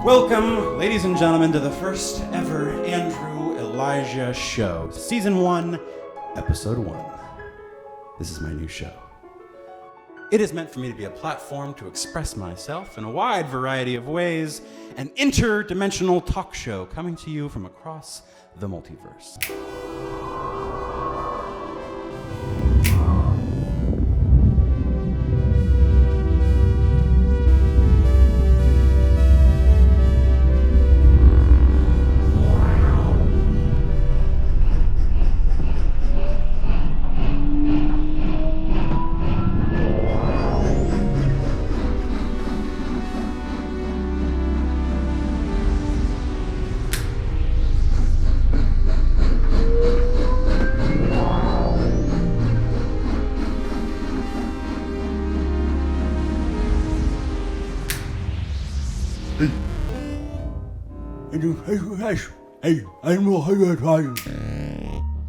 Welcome, ladies and gentlemen, to the first ever Andrew Elijah Show, Season 1, Episode 1. This is my new show. It is meant for me to be a platform to express myself in a wide variety of ways, an interdimensional talk show coming to you from across the multiverse.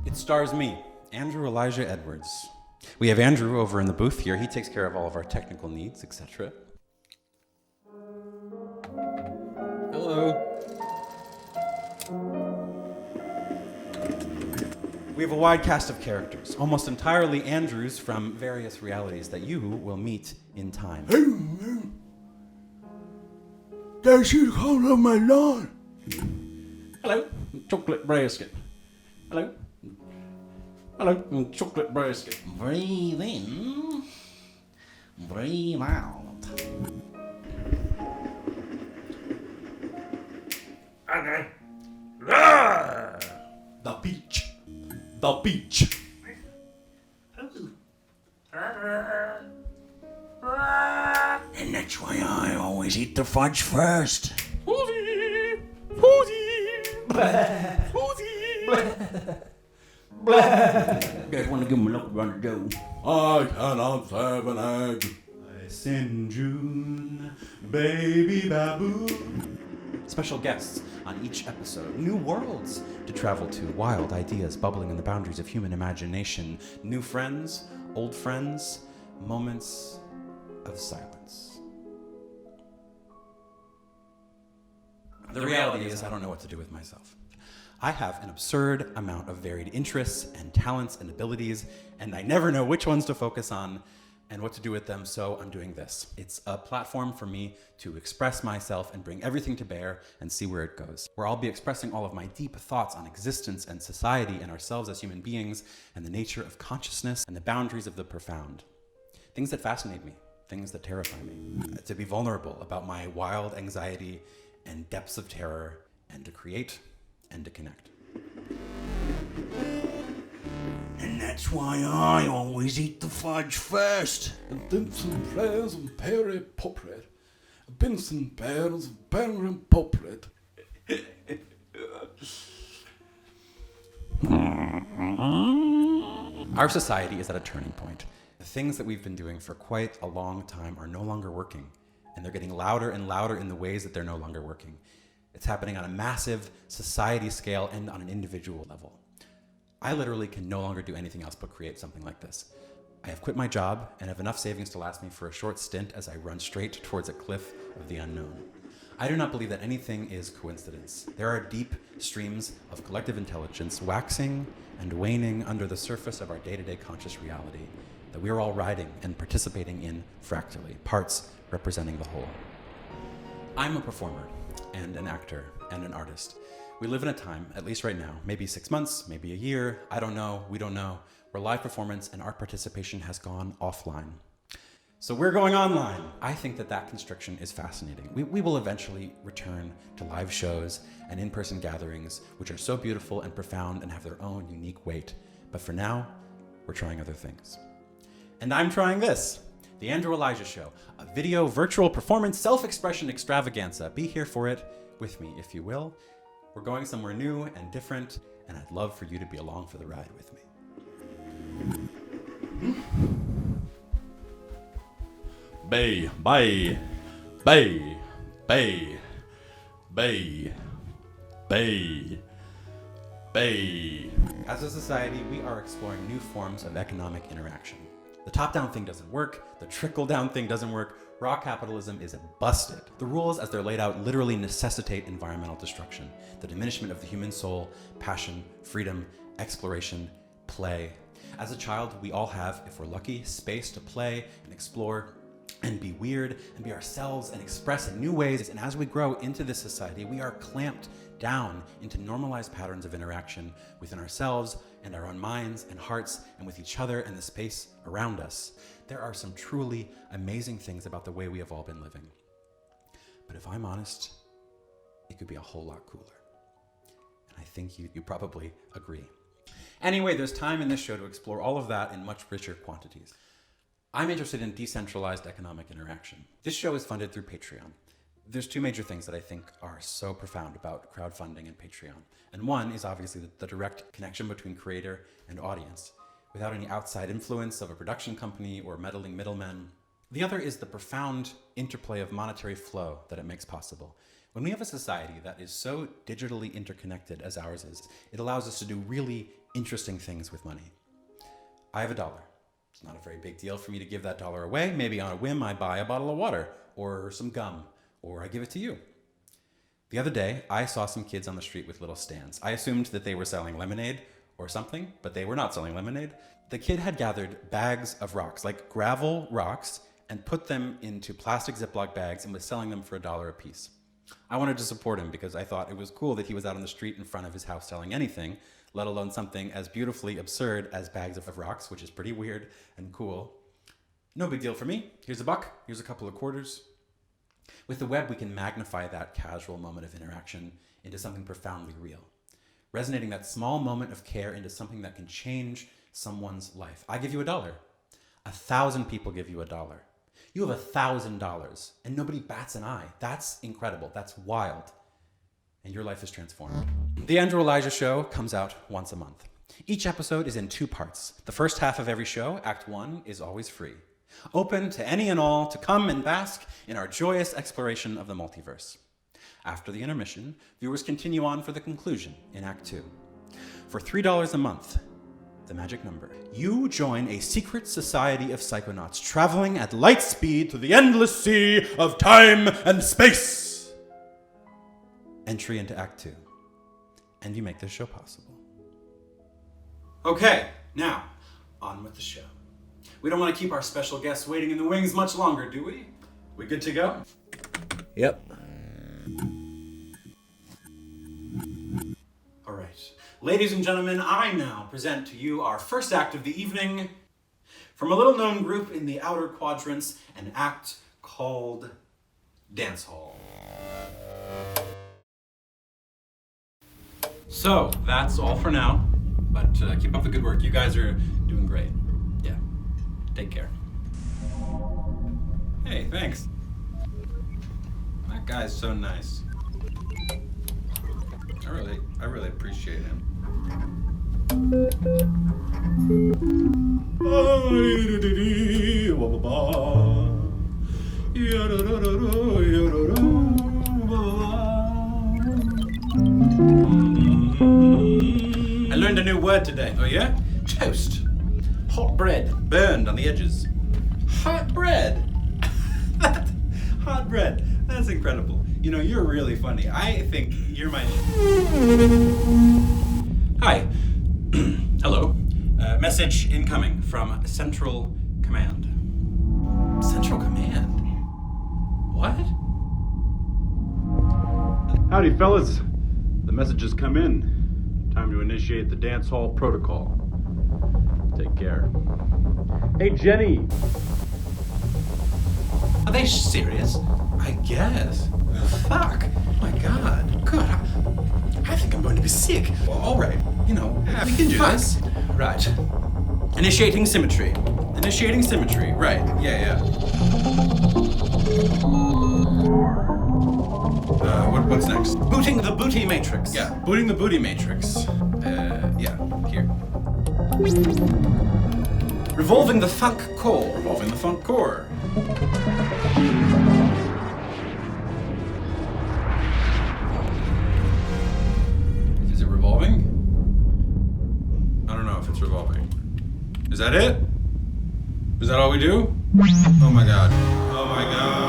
It stars me, Andrew Elijah Edwards. We have Andrew over in the booth here. He takes care of all of our technical needs, etc. Hello. We have a wide cast of characters, almost entirely Andrews from various realities that you will meet in time. There's you call on my lawn. Hello, chocolate brisket. Hello. Hello, chocolate brisket. Breathe in, breathe out. Okay. The beach. The beach. And that's why I always eat the fudge first. Woozy! Woozy! Blah! Woozy! Blah! Blah! You guys want to give him a look around the door? I cannot have an egg. Ice in June, baby baboon. Special guests on each episode. New worlds to travel to. Wild ideas bubbling in the boundaries of human imagination. New friends, old friends, moments of silence. The reality is, I don't know what to do with myself. I have an absurd amount of varied interests and talents and abilities, and I never know which ones to focus on and what to do with them, so I'm doing this. It's a platform for me to express myself and bring everything to bear and see where it goes, where I'll be expressing all of my deep thoughts on existence and society and ourselves as human beings and the nature of consciousness and the boundaries of the profound. Things that fascinate me, things that terrify me. To be vulnerable about my wild anxiety and depths of terror, and to create and to connect. And that's why I always eat the fudge first. Vincent Players and Perry Poplet. Vincent Bears and Perry Poplet. Our society is at a turning point. The things that we've been doing for quite a long time are no longer working, and they're getting louder and louder in the ways that they're no longer working. It's happening on a massive society scale and on an individual level. I literally can no longer do anything else but create something like this. I have quit my job and have enough savings to last me for a short stint as I run straight towards a cliff of the unknown. I do not believe that anything is coincidence. There are deep streams of collective intelligence waxing and waning under the surface of our day-to-day conscious reality that we are all riding and participating in fractally, parts representing the whole. I'm a performer and an actor and an artist. We live in a time, at least right now, maybe 6 months, maybe a year, I don't know, we don't know, where live performance and art participation has gone offline. So we're going online. I think that constriction is fascinating. We will eventually return to live shows and in-person gatherings, which are so beautiful and profound and have their own unique weight. But for now, we're trying other things. And I'm trying this, the Andrew Elijah Show, a video virtual performance self-expression extravaganza. Be here for it with me, if you will. We're going somewhere new and different, and I'd love for you to be along for the ride with me. Bay, bay, bay, bay, bay, bay, bay. As a society, we are exploring new forms of economic interaction. The top-down thing doesn't work, the trickle-down thing doesn't work, raw capitalism is busted. The rules as they're laid out literally necessitate environmental destruction, the diminishment of the human soul, passion, freedom, exploration, play. As a child, we all have, if we're lucky, space to play and explore and be weird and be ourselves and express in new ways. And as we grow into this society, we are clamped down into normalized patterns of interaction within ourselves and our own minds and hearts and with each other and the space around us. There are some truly amazing things about the way we have all been living. But if I'm honest, it could be a whole lot cooler. And I think you probably agree. Anyway, there's time in this show to explore all of that in much richer quantities. I'm interested in decentralized economic interaction. This show is funded through Patreon. There's two major things that I think are so profound about crowdfunding and Patreon. And one is obviously the direct connection between creator and audience, without any outside influence of a production company or meddling middlemen. The other is the profound interplay of monetary flow that it makes possible. When we have a society that is so digitally interconnected as ours is, it allows us to do really interesting things with money. I have $1. It's not a very big deal for me to give that $1 away. Maybe on a whim I buy a bottle of water or some gum, or I give it to you. The other day, I saw some kids on the street with little stands. I assumed that they were selling lemonade or something, but they were not selling lemonade. The kid had gathered bags of rocks, like gravel rocks, and put them into plastic Ziploc bags and was selling them for $1 a piece. I wanted to support him because I thought it was cool that he was out on the street in front of his house selling anything, let alone something as beautifully absurd as bags of rocks, which is pretty weird and cool. No big deal for me. Here's $1, here's a couple of quarters. With the web, we can magnify that casual moment of interaction into something profoundly real, resonating that small moment of care into something that can change someone's life. I give you $1. 1,000 people give you $1. You have $1,000 and nobody bats an eye. That's incredible. That's wild. And your life is transformed. The Andrew Elijah Show comes out once a month. Each episode is in 2 parts. The first half of every show, Act 1, is always free, open to any and all to come and bask in our joyous exploration of the multiverse. After the intermission, viewers continue on for the conclusion in Act 2. For $3 a month, the magic number, you join a secret society of psychonauts traveling at light speed through the endless sea of time and space. Entry into Act 2. And you make this show possible. Okay, now, on with the show. We don't want to keep our special guests waiting in the wings much longer, do we? We good to go? Yep. All right. Ladies and gentlemen, I now present to you our first act of the evening from a little-known group in the outer quadrants, an act called Dancehall. So, that's all for now, but keep up the good work. You guys are doing great. Yeah. Take care. Hey, thanks. That guy's so nice. I really appreciate him. I learned a new word today. Oh yeah? Toast. Hot bread, burned on the edges. Hot bread. Hot bread. That's incredible. You know, you're really funny. I think you're my... Hi. Hello. Message incoming from Central Command. Central Command? What? Howdy, fellas. The message has come in. Time to initiate the dance hall protocol. Take care. Hey, Jenny! Are they serious? I guess. Fuck. My God. God. I think I'm going to be sick. Well, all right. You know, we can do this. Right. Initiating symmetry. Initiating symmetry. Right. Yeah. What's next? Booting the booty matrix. Yeah, booting the booty matrix. Yeah, here. Revolving the funk core. Revolving the funk core. Is it revolving? I don't know if it's revolving. Is that it? Is that all we do? Oh my god. Oh my god.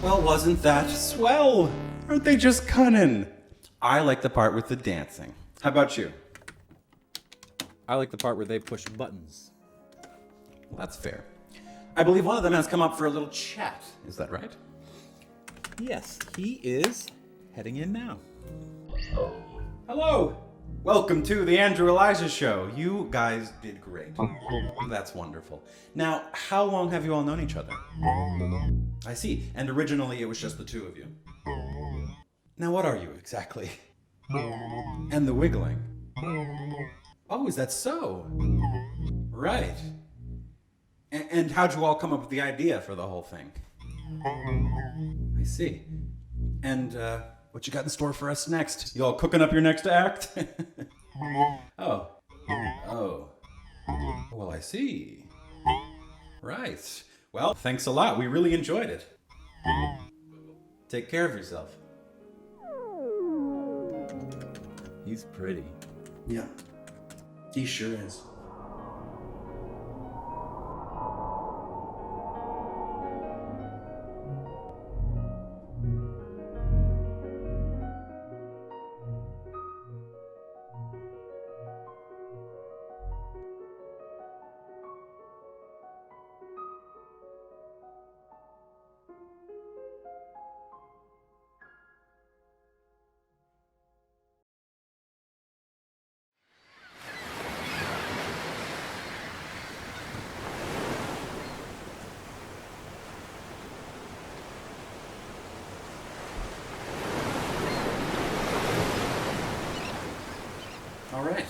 Well, wasn't that swell? Aren't they just cunning? I like the part with the dancing. How about you? I like the part where they push buttons. Well, that's fair. I believe one of them has come up for a little chat. Is that right? Yes, he is heading in now. Hello! Welcome to the Andrew Elijah Show. You guys did great. That's wonderful. Now, how long have you all known each other? I see. And originally it was just the two of you. Now, what are you exactly? And the wiggling. Oh, is that so? Right. And how'd you all come up with the idea for the whole thing? I see. And what you got in store for us next? You all cooking up your next act? Oh. Well, I see. Right. Well, thanks a lot. We really enjoyed it. Take care of yourself. He's pretty. Yeah. He sure is. All right.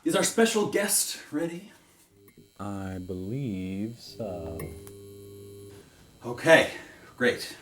Is our special guest ready? I believe so. Okay, great.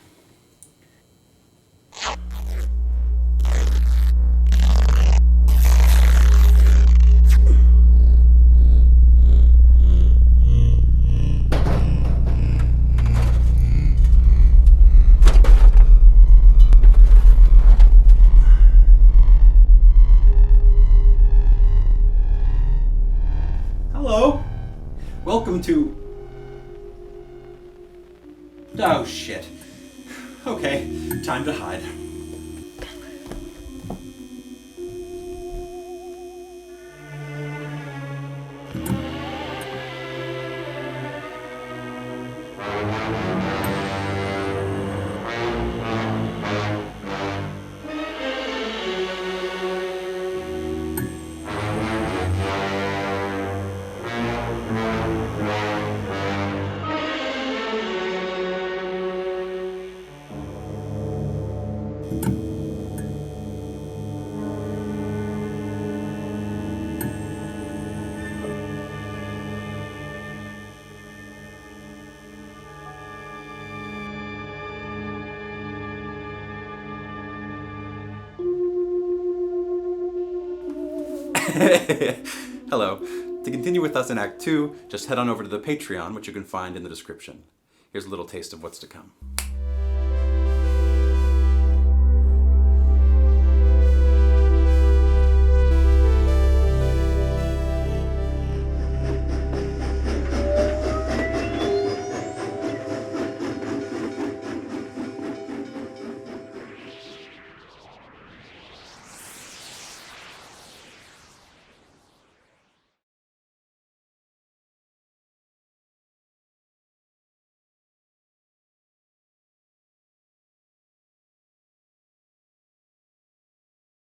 Hello. Welcome to... Oh, shit. Okay, time to hide. Hello. To continue with us in Act 2, just head on over to the Patreon, which you can find in the description. Here's a little taste of what's to come.